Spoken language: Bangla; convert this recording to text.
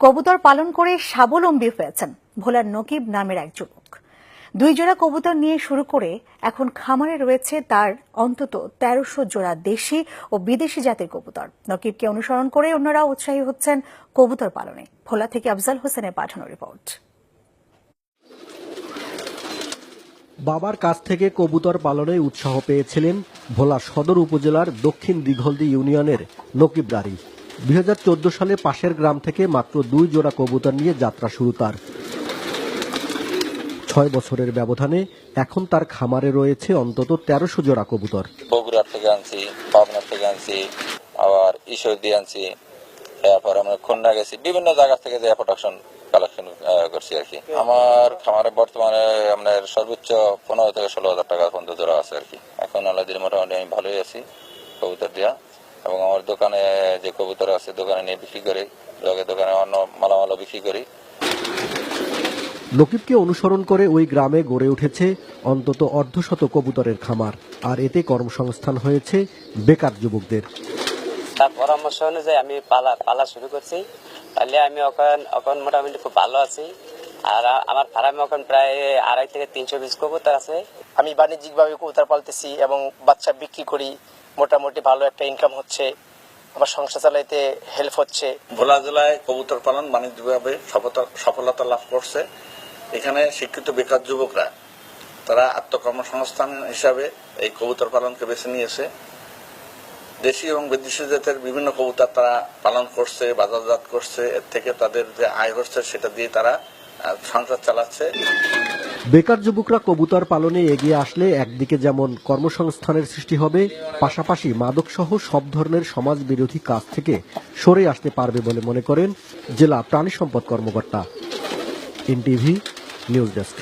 কবুতর পালন করে স্বাবলম্বী হয়েছেন ভোলার নকিব নামের এক যুবক। 2 জোড়া কবুতর নিয়ে শুরু করে এখন খামারে রয়েছে তার অন্তত 1300 জোড়া দেশি ও বিদেশি জাতের কবুতর। নকিবকে অনুসরণ করে অন্যরা উৎসাহী হচ্ছেন কবুতর পালনে। ভোলা থেকে আফজাল হোসেনের পাঠানো রিপোর্ট। বাবার কাছ থেকে কবুতর পালনে উৎসাহ পেয়েছিলেন ভোলা সদর উপজেলার দক্ষিণ দিঘলদি ইউনিয়নের নকিব রারি। 2014 সালে পাশের গ্রাম থেকে মাত্র 2 জোড়া কবুতর নিয়ে যাত্রা শুরু তার। 6 বছরের ব্যবধানে এখন তার খামারে রয়েছে অন্তত 1300 জোড়া কবুতর। বগুড়া থেকে আনছি, পাবনা থেকে আনছি, আবার ঈশ্বর দিয়ে আনছি, তারপর আমরা খুলনা গেছি, বিভিন্ন জায়গা থেকে যে প্রোডাকশন কালেকশন করছি আর কি। আমার খামারে বর্তমানে আপনার সর্বোচ্চ 15 থেকে 16,000 টাকা পর্যন্ত জোড়া আছে আর কি। এখন আল্লাহর মোটামুটি আমি ভালোই আছি কবুতর দিয়া, এবং আমার দোকানে যে কবুতর আছে দোকানে নিয়ে বিক্রি করি, লগে দোকানে অন্য মালামালও বিক্রি করি। নকিবকে অনুসরণ করে ওই গ্রামে গড়ে উঠেছে অন্তত অর্ধশত কবুতরের খামার, আর এতে কর্মসংস্থান হয়েছে বেকার যুবকদের। তার পরামর্শ অনুযায়ী আমি পালা শুরু করছি। তাহলে আমি এখন মোটামুটি খুব ভালো আছি। আর আমার ফার্মে এখন প্রায় 250 থেকে 300 পিস কবুতর আছে। আমি বাণিজ্যিকভাবে কবুতর পালতেছি এবং বাচ্চা বিক্রি করি, মোটামুটি ভালো একটা ইনকাম হচ্ছে, আমার সংসার চালাইতে হেল্প হচ্ছে। ভোলা জেলায় কবুতর পালন বাণিজ্যিকভাবে সফলতা লাভ করছে। এখানে শিক্ষিত বেকার যুবকরা তারা আত্মকর্মসংস্থান হিসাবে এই কবুতর পালনকে বেছে নিয়েছে। দেশি এবং বিদেশি জাতের বিভিন্ন কবুতর তারা পালন করছে, বাজারজাত করছে। এর থেকে তাদের যে আয় হচ্ছে সেটা দিয়ে তারা সংসার চালাচ্ছে। বেকার যুবকরা কবুতর পালনে এগিয়ে আসলে একদিকে যেমন কর্মসংস্থানের সৃষ্টি হবে, পাশাপাশি মাদকসহ সব ধরনের সমাজ বিরোধী কাজ থেকে সরে আসতে পারবে বলে মনে করেন জেলা প্রাণী সম্পদ কর্মকর্তা। NTV news desk.